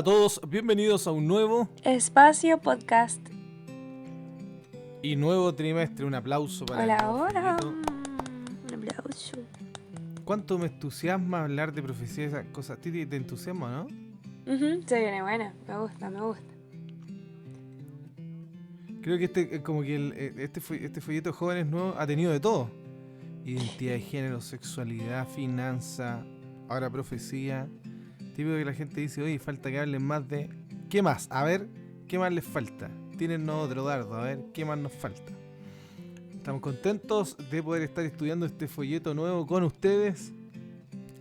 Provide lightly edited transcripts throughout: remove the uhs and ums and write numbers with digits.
a todos, bienvenidos a un nuevo Espacio Podcast. y nuevo trimestre. Un aplauso para Hola, el nuevo hola. folleto. Un aplauso. ¿Cuánto me entusiasma hablar de profecía y esas cosas? ¿Titi, te entusiasma, no? Se viene buena. Me gusta. Creo que como que este folleto de jóvenes nuevos ha tenido de todo. Identidad de género, sexualidad, finanza, ahora profecía. Típico que la gente dice, oye, falta que hablen más de... ¿Qué más? A ver, ¿qué más les falta? Tírennos otro dardo, a ver, ¿qué más nos falta? Estamos contentos de poder estar estudiando este folleto nuevo con ustedes.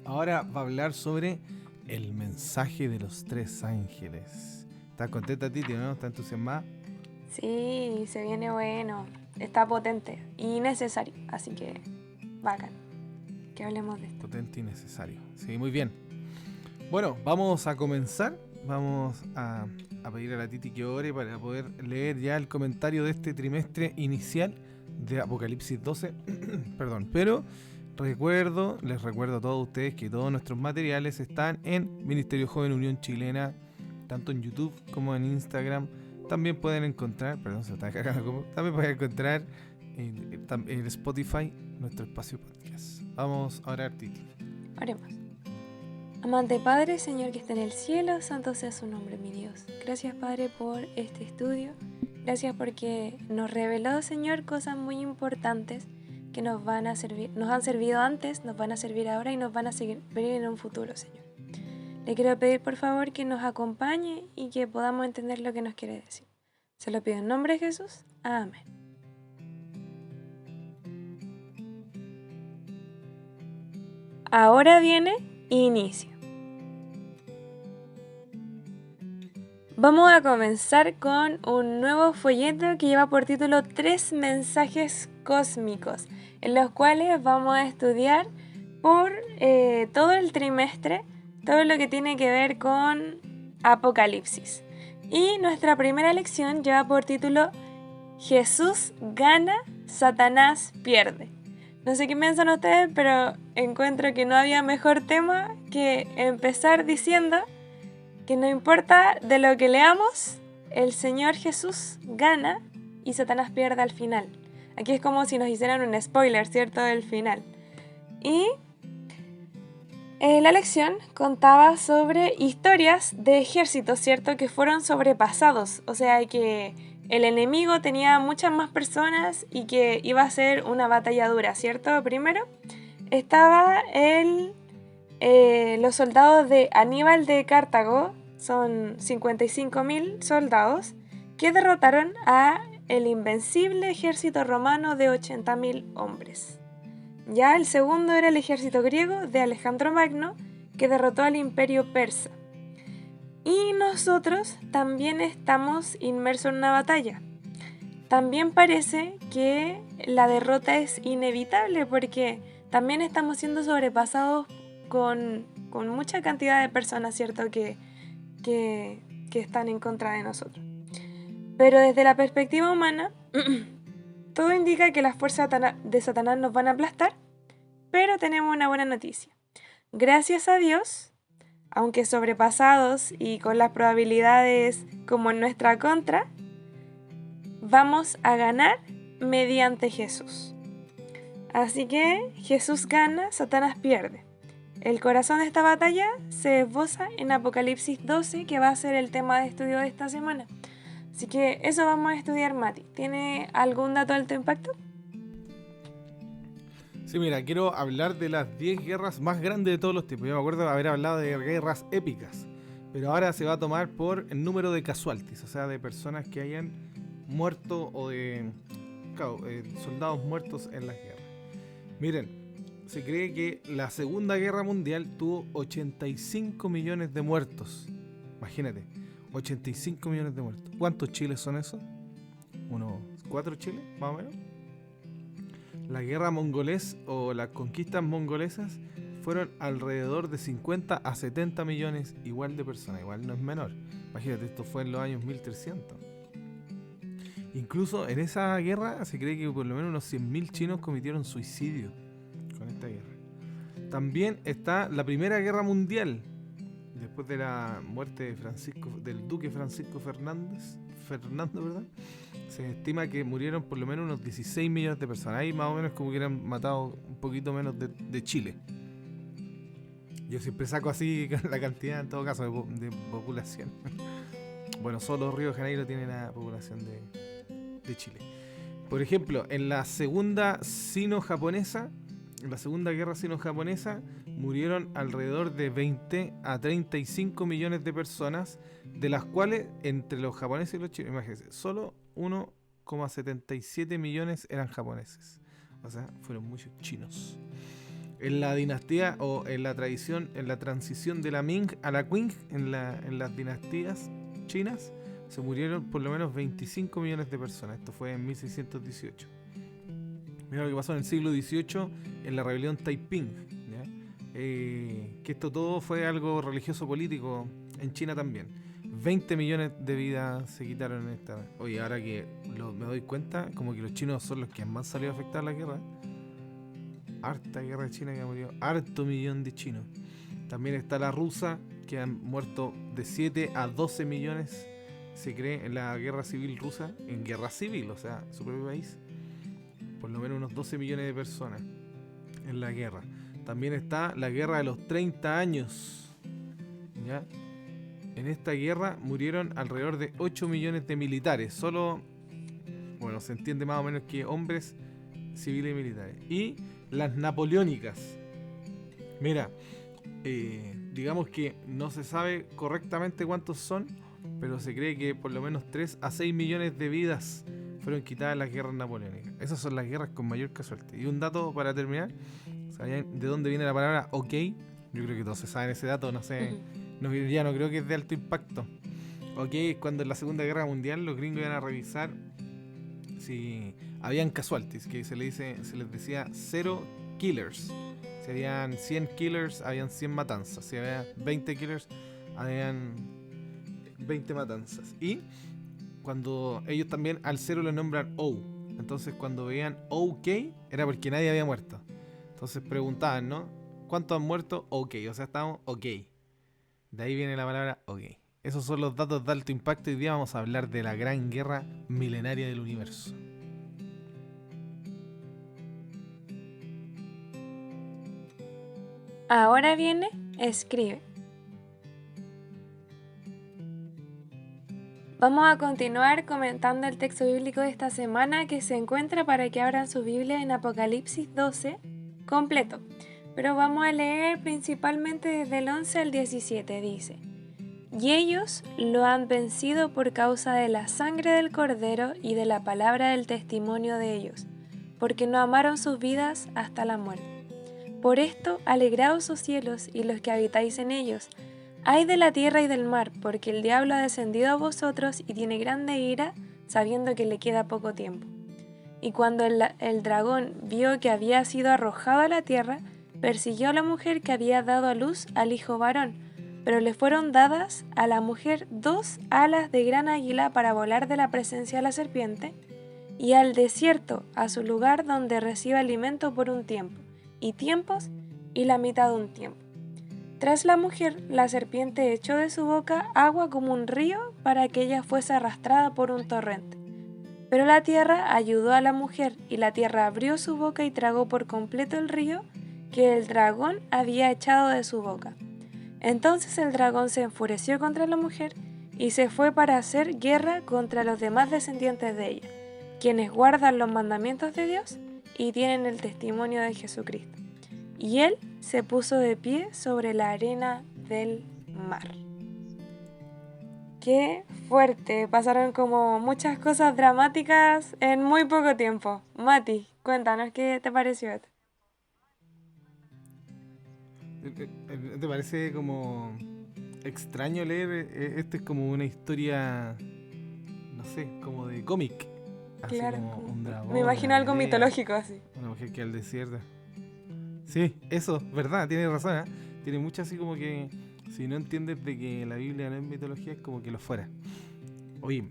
Ahora va a hablar sobre el mensaje de los tres ángeles. ¿Estás contenta, Titi, no? ¿Estás entusiasmada? Sí, se viene bueno. Está potente y necesario. Así que, bacán. Que hablemos de esto. Potente y necesario. Sí, muy bien. Bueno, vamos a comenzar. Vamos a pedir a la Titi que ore para poder leer ya el comentario de este trimestre inicial de Apocalipsis 12. Perdón, pero les recuerdo a todos ustedes que todos nuestros materiales están en Ministerio Joven Unión Chilena, tanto en YouTube como en Instagram. También pueden encontrar, perdón, se me está cagando como, también pueden encontrar en Spotify nuestro espacio podcast. Vamos a orar, Titi. Oremos. Amante Padre, Señor que está en el cielo, santo sea su nombre, mi Dios. Gracias, Padre, por este estudio. Gracias porque nos reveló, Señor, cosas muy importantes que nos han servido antes, nos van a servir ahora y nos van a servir en un futuro, Señor. Le quiero pedir, por favor, que nos acompañe y que podamos entender lo que nos quiere decir. Se lo pido en nombre de Jesús. Amén. Ahora viene inicio. Vamos a comenzar con un nuevo folleto que lleva por título 3 mensajes cósmicos, en los cuales vamos a estudiar por todo el trimestre, todo lo que tiene que ver con Apocalipsis. Y nuestra primera lección lleva por título Jesús gana, Satanás pierde. No sé qué piensan ustedes, pero encuentro que no había mejor tema que empezar diciendo que no importa de lo que leamos, el Señor Jesús gana y Satanás pierde al final. Aquí es como si nos hicieran un spoiler, ¿cierto?, del final. Y la lección contaba sobre historias de ejércitos, ¿cierto?, que fueron sobrepasados. O sea, que el enemigo tenía muchas más personas y que iba a ser una batalla dura, ¿cierto? Primero estaba los soldados de Aníbal de Cartago, son 55.000 soldados, que derrotaron a el invencible ejército romano de 80.000 hombres. Ya el segundo era el ejército griego de Alejandro Magno, que derrotó al imperio persa. Y nosotros también estamos inmersos en una batalla. También parece que la derrota es inevitable porque también estamos siendo sobrepasados con mucha cantidad de personas, ¿cierto?, que están en contra de nosotros. Pero desde la perspectiva humana, todo indica que las fuerzas de Satanás nos van a aplastar, pero tenemos una buena noticia. Gracias a Dios, aunque sobrepasados y con las probabilidades como en nuestra contra, vamos a ganar mediante Jesús. Así que Jesús gana, Satanás pierde. El corazón de esta batalla se esboza en Apocalipsis 12, que va a ser el tema de estudio de esta semana. Así que eso vamos a estudiar, Mati. ¿Tiene algún dato de alto impacto? Sí, mira, quiero hablar de las 10 guerras más grandes de todos los tiempos. Yo me acuerdo de haber hablado de guerras épicas, pero ahora se va a tomar por el número de casualties, o sea, de personas que hayan muerto o de soldados muertos en las guerras. Miren, se cree que la Segunda Guerra Mundial tuvo 85 millones de muertos. Imagínate, 85 millones de muertos. ¿Cuántos chiles son esos? Unos 4 chiles, más o menos. La guerra mongolés o las conquistas mongolesas fueron alrededor de 50 a 70 millones igual de personas. Igual no es menor. Imagínate, esto fue en los años 1300. Incluso en esa guerra se cree que por lo menos unos 100.000 chinos cometieron suicidio con esta guerra. También está la Primera Guerra Mundial. Después después de la muerte de del duque Francisco Fernando, ¿verdad? Se estima que murieron por lo menos unos 16 millones de personas. Ahí más o menos como que hubieran matado un poquito menos de Chile. Yo siempre saco así la cantidad, en todo caso, de población. Bueno, solo Río de Janeiro tiene la población de Chile. Por ejemplo, en la segunda guerra sino-japonesa, murieron alrededor de 20 a 35 millones de personas, de las cuales, entre los japoneses y los chinos, imagínense, solo 1,77 millones eran japoneses. O sea, fueron muchos chinos. En la dinastía o en la tradición, en la transición de la Ming a la Qing, en las dinastías chinas, se murieron por lo menos 25 millones de personas. Esto fue en 1618. Mira lo que pasó en el siglo XVIII en la rebelión Taiping, ¿ya? Que esto todo fue algo religioso político en China también. 20 millones de vidas se quitaron en esta. Oye, ahora que me doy cuenta, como que los chinos son los que más han salido a afectar la guerra. Harta guerra china que ha murido, harto millón de chinos. También está la rusa, que han muerto de 7 a 12 millones, se cree, en la guerra civil rusa, en guerra civil, o sea, su propio país. Por lo menos unos 12 millones de personas en la guerra. También está la guerra de los 30 años. ¿Ya? En esta guerra murieron alrededor de 8 millones de militares. Solo, bueno, se entiende más o menos que hombres, civiles y militares. Y las napoleónicas. Mira, digamos que no se sabe correctamente cuántos son, pero se cree que por lo menos 3 a 6 millones de vidas fueron quitadas en las guerras napoleónicas. Esas son las guerras con mayor casualidad. Y un dato para terminar, ¿sabían de dónde viene la palabra OK? Yo creo que todos saben ese dato, no sé, ya no creo que es de alto impacto. OK es cuando en la Segunda Guerra Mundial los gringos iban a revisar si habían casualties, que se les decía 0 killers. Si habían 100 killers, habían 100 matanzas. Si había 20 killers, habían 20 matanzas. Y cuando ellos también al 0 le nombran O. Entonces cuando veían OK era porque nadie había muerto. Entonces preguntaban, ¿no? ¿Cuántos han muerto? OK, o sea, estamos OK. De ahí viene la palabra OK. Esos son los datos de alto impacto. Hoy día vamos a hablar de la gran guerra milenaria del universo. Ahora viene, escribe. Vamos a continuar comentando el texto bíblico de esta semana, que se encuentra, para que abran su Biblia, en Apocalipsis 12, completo. Pero vamos a leer principalmente desde el 11 al 17, dice: Y ellos lo han vencido por causa de la sangre del Cordero y de la palabra del testimonio de ellos, porque no amaron sus vidas hasta la muerte. Por esto, alegraos, oh cielos, y los que habitáis en ellos. Ay de la tierra y del mar, porque el diablo ha descendido a vosotros y tiene grande ira, sabiendo que le queda poco tiempo. Y cuando el dragón vio que había sido arrojado a la tierra, persiguió a la mujer que había dado a luz al hijo varón, pero le fueron dadas a la mujer 2 alas de gran águila para volar de la presencia de la serpiente, y al desierto, a su lugar donde recibe alimento por un tiempo, y tiempos, y la mitad de un tiempo. Tras la mujer, la serpiente echó de su boca agua como un río para que ella fuese arrastrada por un torrente. Pero la tierra ayudó a la mujer, y la tierra abrió su boca y tragó por completo el río que el dragón había echado de su boca. Entonces el dragón se enfureció contra la mujer y se fue para hacer guerra contra los demás descendientes de ella, quienes guardan los mandamientos de Dios y tienen el testimonio de Jesucristo. Y él se puso de pie sobre la arena del mar. ¡Qué fuerte! Pasaron como muchas cosas dramáticas en muy poco tiempo. Mati, cuéntanos, ¿qué te pareció esto? ¿Te parece como extraño leer? Esto es como una historia, no sé, como de cómic. Así Claro, como un dragón, me imagino una algo pelea, mitológico así. una mujer que al desierto. Sí, eso, verdad, tienes razón, ¿eh? Tiene mucho así como que si no entiendes de que la Biblia no es mitología, es como que lo fuera. Oye,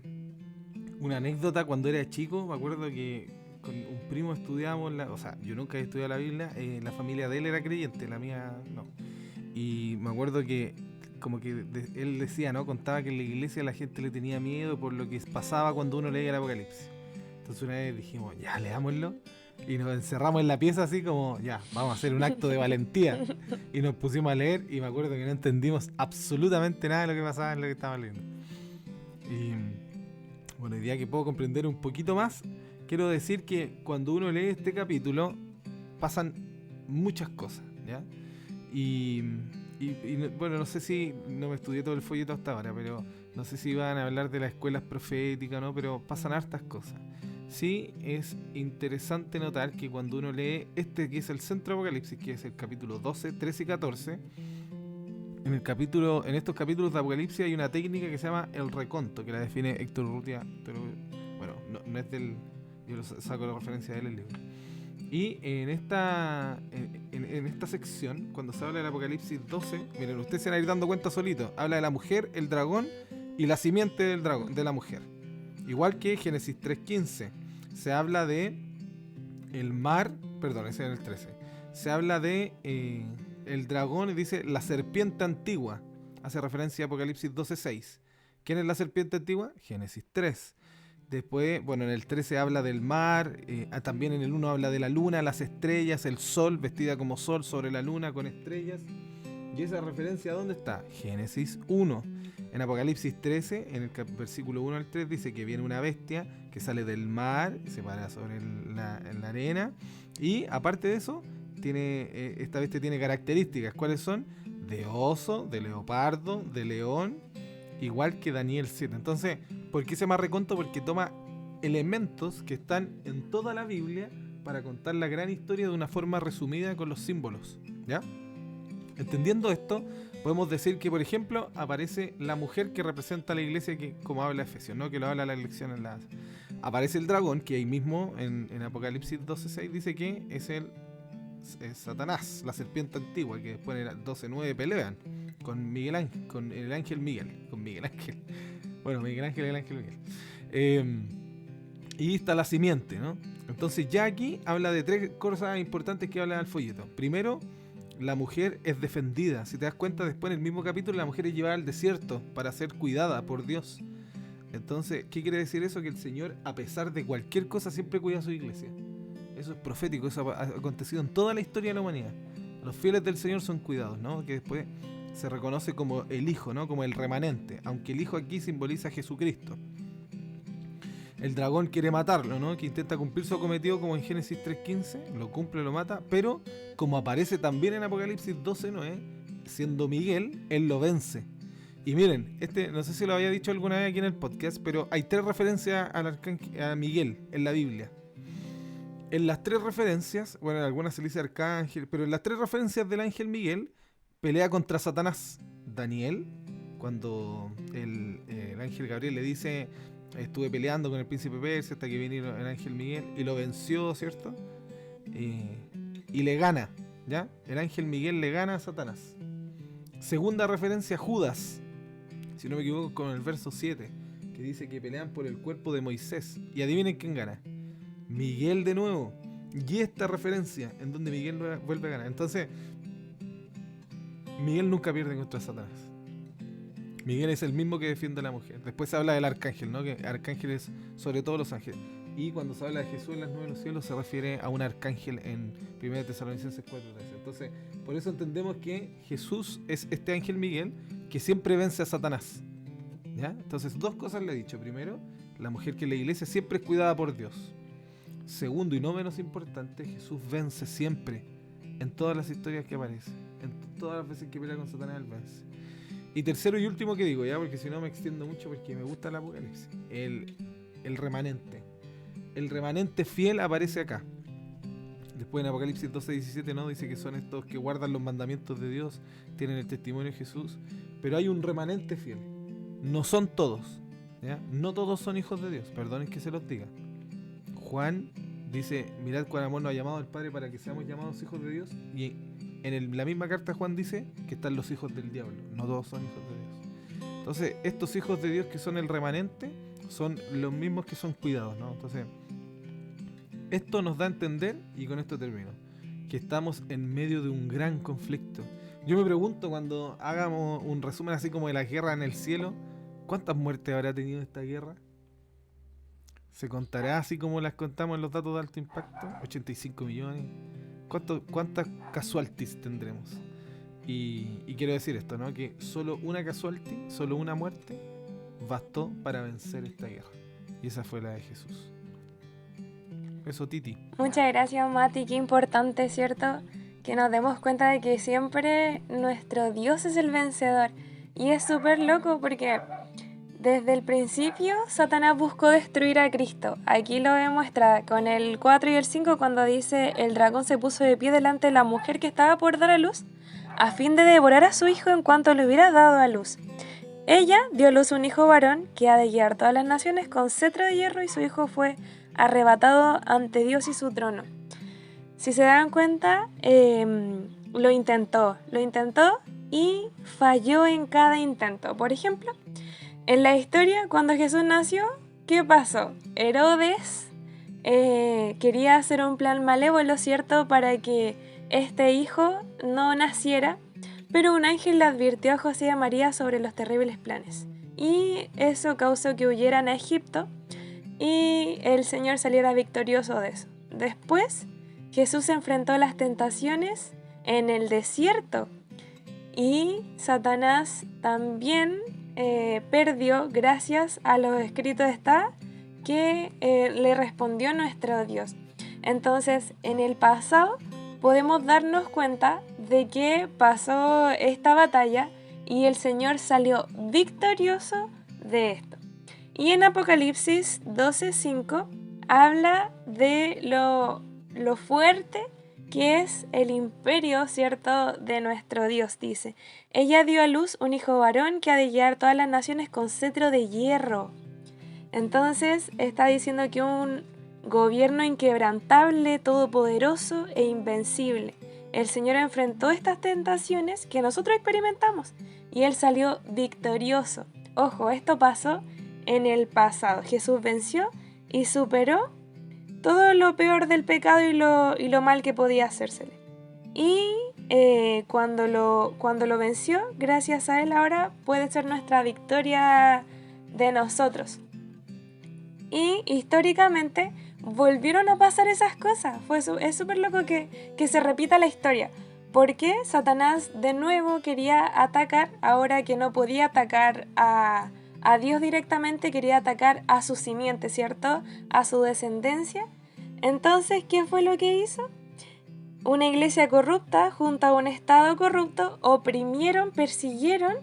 una anécdota: cuando era chico, me acuerdo que con un primo estudiábamos, o sea, yo nunca he estudiado la Biblia, la familia de él era creyente, la mía no. Y me acuerdo que como que él decía, ¿no? Contaba que en la iglesia la gente le tenía miedo por lo que pasaba cuando uno leía el Apocalipsis. Entonces una vez dijimos, ya, leámoslo. Y nos encerramos en la pieza así como, ya, vamos a hacer un acto de valentía. Y nos pusimos a leer y me acuerdo que no entendimos absolutamente nada de lo que pasaba en lo que estábamos leyendo. Y bueno, hoy día que puedo comprender un poquito más, quiero decir que cuando uno lee este capítulo pasan muchas cosas, ¿ya? Y bueno, no sé si, no me estudié todo el folleto hasta ahora, pero no sé si van a hablar de las escuelas proféticas, ¿no? Pero pasan hartas cosas. Sí, es interesante notar que cuando uno lee que es el centro de Apocalipsis, que es el capítulo 12, 13 y 14, en estos capítulos de Apocalipsis hay una técnica que se llama el reconto, que la define Héctor Urrutia, pero bueno, no es del, yo lo saco la referencia de él en el libro. Y en esta sección, cuando se habla del Apocalipsis 12, miren, ustedes se van a ir dando cuenta solito, habla de la mujer, el dragón y la simiente del dragón, de la mujer. Igual que Génesis 3.15, se habla de el mar, perdón, ese es el 13, se habla de el dragón y dice la serpiente antigua, hace referencia a Apocalipsis 12.6. ¿Quién es la serpiente antigua? Génesis 3. Después, bueno, en el 13 habla del mar, también en el 1 habla de la luna, las estrellas, el sol, vestida como sol sobre la luna con estrellas. ¿Y esa referencia dónde está? Génesis 1. En Apocalipsis 13, en el versículo 1 al 3, dice que viene una bestia que sale del mar, se para sobre la arena, y aparte de eso, esta bestia tiene características. ¿Cuáles son? De oso, de leopardo, de león, igual que Daniel 7. Entonces, ¿por qué se llama reconto? Porque toma elementos que están en toda la Biblia para contar la gran historia de una forma resumida con los símbolos, ¿ya? Entendiendo esto, podemos decir que, por ejemplo, aparece la mujer que representa a la iglesia, que como habla Efesios, ¿no? Que lo habla la lección en las... Aparece el dragón, que ahí mismo en Apocalipsis 12.6 dice que es Satanás, la serpiente antigua, que después en el 12.9 pelean con Miguel Ángel, con el ángel Miguel, con Miguel Ángel. Bueno, Miguel Ángel y el ángel Miguel. Y está la simiente, ¿no? Entonces ya aquí habla de tres cosas importantes que habla el folleto. Primero, la mujer es defendida. Si te das cuenta, después en el mismo capítulo la mujer es llevada al desierto para ser cuidada por Dios. Entonces, ¿qué quiere decir eso? Que el Señor, a pesar de cualquier cosa, siempre cuida a su iglesia. Eso es profético, eso ha acontecido en toda la historia de la humanidad. Los fieles del Señor son cuidados, ¿no? Que después se reconoce como el Hijo, ¿no? Como el remanente, aunque el Hijo aquí simboliza a Jesucristo. El dragón quiere matarlo, ¿no? Que intenta cumplir su cometido como en Génesis 3.15, lo cumple, lo mata, pero como aparece también en Apocalipsis 12.9, siendo Miguel, él lo vence. Y miren, no sé si lo había dicho alguna vez aquí en el podcast, pero hay 3 referencias a Miguel en la Biblia. En las 3 referencias, bueno, en algunas se le dice arcángel, pero en las 3 referencias del ángel Miguel, pelea contra Satanás. Daniel, cuando el ángel Gabriel le dice... Estuve peleando con el príncipe Persia hasta que vino el ángel Miguel y lo venció, ¿cierto? Y le gana, ¿ya? El ángel Miguel le gana a Satanás. Segunda referencia, Judas, si no me equivoco, con el verso 7, que dice que pelean por el cuerpo de Moisés. Y adivinen quién gana. Miguel de nuevo. Y esta referencia en donde Miguel vuelve a ganar. Entonces, Miguel nunca pierde contra Satanás. Miguel es el mismo que defiende a la mujer. Después se habla del arcángel, ¿no? Que arcángel es sobre todos los ángeles. Y cuando se habla de Jesús en las nubes de los cielos se refiere a un arcángel en 1 Tesalonicenses 4:13. Entonces, por eso entendemos que Jesús es este ángel Miguel que siempre vence a Satanás, ¿ya? Entonces, 2 cosas le he dicho. Primero, la mujer que en la iglesia siempre es cuidada por Dios. Segundo, y no menos importante, Jesús vence siempre en todas las historias que aparecen. En todas las veces que pelea con Satanás, él vence. Y tercero y último que digo, ya, porque si no me extiendo mucho porque me gusta el Apocalipsis. El remanente. El remanente fiel aparece acá. Después en Apocalipsis 12:17, ¿no? Dice que son estos que guardan los mandamientos de Dios, tienen el testimonio de Jesús. Pero hay un remanente fiel. No son todos, ¿ya? No todos son hijos de Dios, perdonen que se los diga. Juan dice, mirad cuán amor nos ha llamado el Padre para que seamos llamados hijos de Dios. Y en la misma carta Juan dice que están los hijos del diablo. No todos son hijos de Dios. Entonces, estos hijos de Dios que son el remanente son los mismos que son cuidados, ¿no? Entonces, esto nos da a entender, y con esto termino, que estamos en medio de un gran conflicto. Yo me pregunto cuando hagamos un resumen así como de la guerra en el cielo, ¿cuántas muertes habrá tenido esta guerra? ¿Se contará así como las contamos en los datos de alto impacto? 85 millones. ¿Cuántas casualties tendremos? Y quiero decir esto, ¿no? Que solo una casualty, solo una muerte, bastó para vencer esta guerra. Y esa fue la de Jesús. Eso, Titi. Muchas gracias, Mati. Qué importante, ¿cierto? Que nos demos cuenta de que siempre nuestro Dios es el vencedor. Y es súper loco porque desde el principio Satanás buscó destruir a Cristo. Aquí lo demuestra con el 4 y el 5 cuando dice: el dragón se puso de pie delante de la mujer que estaba por dar a luz, a fin de devorar a su hijo en cuanto le hubiera dado a luz. Ella dio a luz un hijo varón que ha de guiar todas las naciones con cetro de hierro, y su hijo fue arrebatado ante Dios y su trono. Si se dan cuenta, lo intentó y falló en cada intento. Por ejemplo, en la historia, cuando Jesús nació, ¿qué pasó? Herodes quería hacer un plan malévolo, ¿cierto?, para que este hijo no naciera, pero un ángel le advirtió a José y a María sobre los terribles planes. Y eso causó que huyeran a Egipto y el Señor saliera victorioso de eso. Después, Jesús enfrentó las tentaciones en el desierto y Satanás también perdió gracias a los escritos está que le respondió nuestro Dios. Entonces, en el pasado podemos darnos cuenta de que pasó esta batalla y el Señor salió victorioso de esto. Y en Apocalipsis 12:5 habla de lo fuerte que es el imperio, ¿cierto?, de nuestro Dios. Dice: ella dio a luz un hijo varón que ha de guiar todas las naciones con cetro de hierro. Entonces está diciendo que un gobierno inquebrantable, todopoderoso e invencible. El Señor enfrentó estas tentaciones que nosotros experimentamos y Él salió victorioso. Ojo, esto pasó en el pasado. Jesús venció y superó todo lo peor del pecado y lo mal que podía hacérsele. Y cuando lo venció, gracias a Él ahora puede ser nuestra victoria de nosotros. Y históricamente volvieron a pasar esas cosas. Es súper loco que se repita la historia. Porque Satanás de nuevo quería atacar, ahora que no podía atacar a Dios directamente, quería atacar a su simiente, ¿cierto?, a su descendencia. Entonces, ¿qué fue lo que hizo? Una iglesia corrupta junto a un estado corrupto oprimieron, persiguieron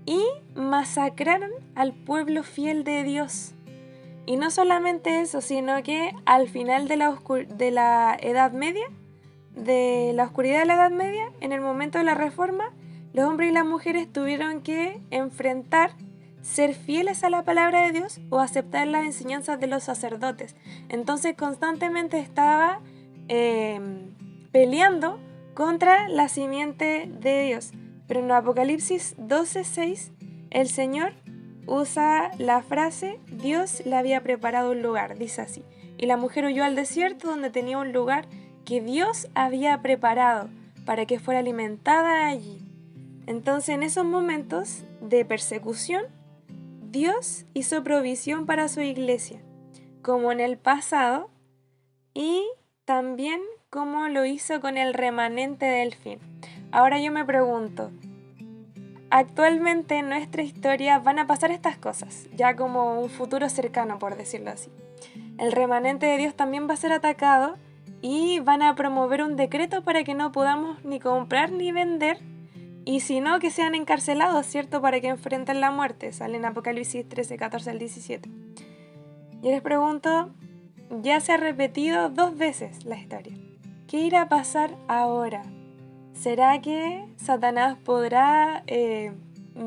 y masacraron al pueblo fiel de Dios. Y no solamente eso, sino que al final de la Edad Media, de la oscuridad de la Edad Media, en el momento de la Reforma, los hombres y las mujeres tuvieron que enfrentar ser fieles a la palabra de Dios o aceptar las enseñanzas de los sacerdotes. Entonces constantemente estaba peleando contra la simiente de Dios. Pero en Apocalipsis 12:6 el Señor usa la frase: Dios le había preparado un lugar, dice así. Y la mujer huyó al desierto, donde tenía un lugar que Dios había preparado para que fuera alimentada allí. Entonces, en esos momentos de persecución, Dios hizo provisión para su iglesia, como en el pasado, y también como lo hizo con el remanente del fin. Ahora yo me pregunto, actualmente en nuestra historia van a pasar estas cosas, ya como un futuro cercano, por decirlo así. El remanente de Dios también va a ser atacado y van a promover un decreto para que no podamos ni comprar ni vender, y si no, que sean encarcelados, ¿cierto?, para que enfrenten la muerte. Sale en Apocalipsis 13, 14 al 17. Yo les pregunto, ya se ha repetido 2 veces la historia. ¿Qué irá a pasar ahora? ¿Será que Satanás podrá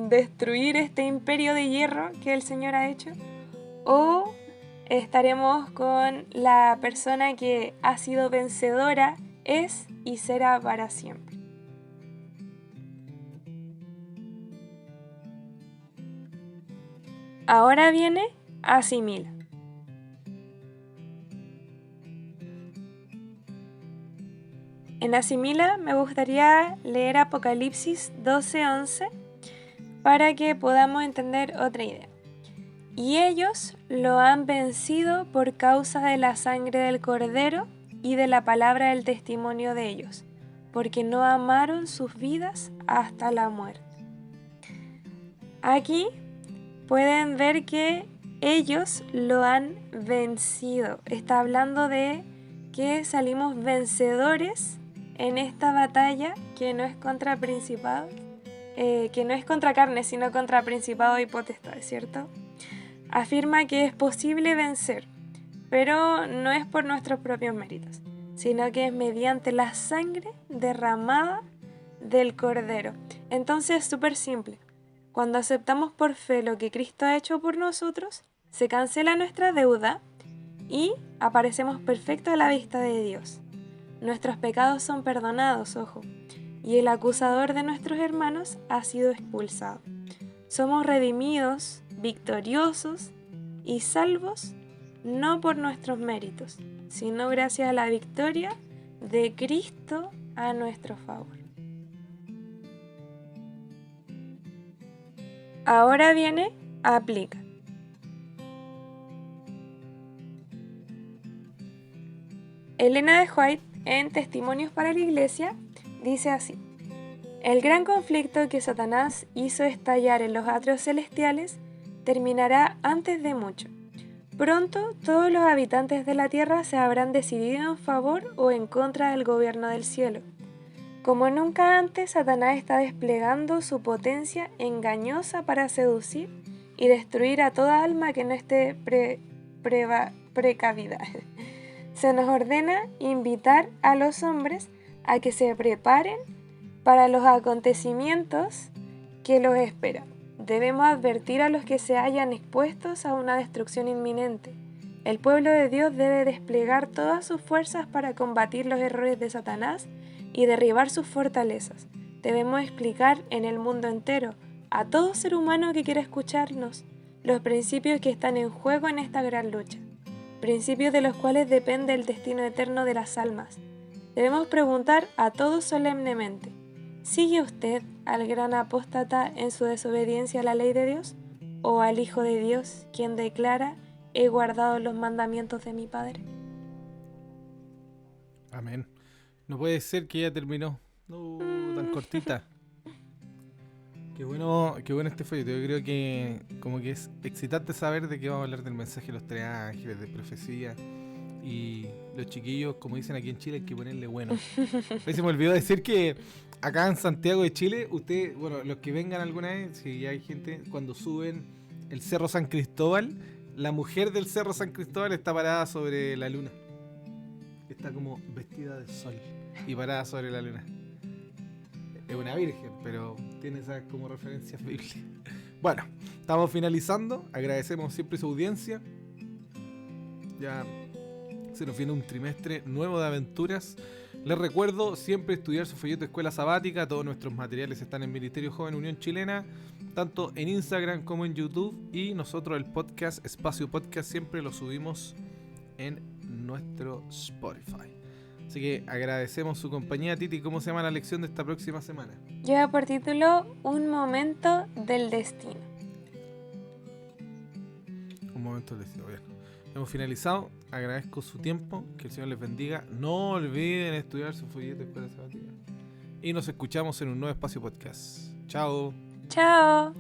destruir este imperio de hierro que el Señor ha hecho? ¿O estaremos con la persona que ha sido vencedora, es y será para siempre? Ahora viene asimila. En En Asimila me gustaría leer Apocalipsis 12:11 para que podamos entender otra idea. Y ellos lo han vencido por causa de la sangre del Cordero y de la palabra del testimonio de ellos, porque no amaron sus vidas hasta la muerte. Aquí pueden ver que ellos lo han vencido. Está hablando de que salimos vencedores en esta batalla que no es contra principados, que no es contra carne, sino contra principados y potestades, ¿cierto? Afirma que es posible vencer, pero no es por nuestros propios méritos, sino que es mediante la sangre derramada del Cordero. Entonces es súper simple. Cuando aceptamos por fe lo que Cristo ha hecho por nosotros, se cancela nuestra deuda y aparecemos perfectos a la vista de Dios. Nuestros pecados son perdonados, ojo, y el acusador de nuestros hermanos ha sido expulsado. Somos redimidos, victoriosos y salvos no por nuestros méritos, sino gracias a la victoria de Cristo a nuestro favor. Ahora viene aplica. Elena de White, en Testimonios para la Iglesia, dice así: el gran conflicto que Satanás hizo estallar en los atrios celestiales terminará antes de mucho. Pronto todos los habitantes de la tierra se habrán decidido en favor o en contra del gobierno del cielo. Como nunca antes, Satanás está desplegando su potencia engañosa para seducir y destruir a toda alma que no esté precavida. Se nos ordena invitar a los hombres a que se preparen para los acontecimientos que los esperan. Debemos advertir a los que se hayan expuestos a una destrucción inminente. El pueblo de Dios debe desplegar todas sus fuerzas para combatir los errores de Satanás y derribar sus fortalezas. Debemos explicar en el mundo entero, a todo ser humano que quiera escucharnos, los principios que están en juego en esta gran lucha, principios de los cuales depende el destino eterno de las almas. Debemos preguntar a todos solemnemente: ¿sigue usted al gran apóstata en su desobediencia a la ley de Dios? ¿O al Hijo de Dios, quien declara: he guardado los mandamientos de mi Padre? Amén. No puede ser que ya terminó. No, tan cortita. Qué bueno este folleto. Yo creo que como que es excitante saber de qué vamos a hablar, del mensaje de los tres ángeles, de profecía. Y los chiquillos, como dicen aquí en Chile, hay que ponerle bueno. Se me olvidó decir que acá en Santiago de Chile, ustedes, bueno, los que vengan alguna vez, si hay gente, cuando suben el Cerro San Cristóbal, la mujer del Cerro San Cristóbal está parada sobre la luna. Está como vestida de sol y parada sobre la luna. Es una virgen, pero tiene esas como referencias bíblicas. Bueno, estamos finalizando. Agradecemos siempre su audiencia. Ya se nos viene un trimestre nuevo de aventuras. Les recuerdo siempre estudiar su folleto de Escuela Sabática. Todos nuestros materiales están en Ministerio Joven Unión Chilena, tanto en Instagram como en YouTube. Y nosotros el podcast, Espacio Podcast, siempre lo subimos en nuestro Spotify. Así que agradecemos su compañía. Titi, ¿cómo se llama la lección de esta próxima semana? Lleva por título Un momento del destino. Un momento del destino. Bien. Hemos finalizado. Agradezco su tiempo. Que el Señor les bendiga. No olviden estudiar su folleto de Escuela Sabática. Y nos escuchamos en un nuevo Espacio Podcast. Chao. Chao.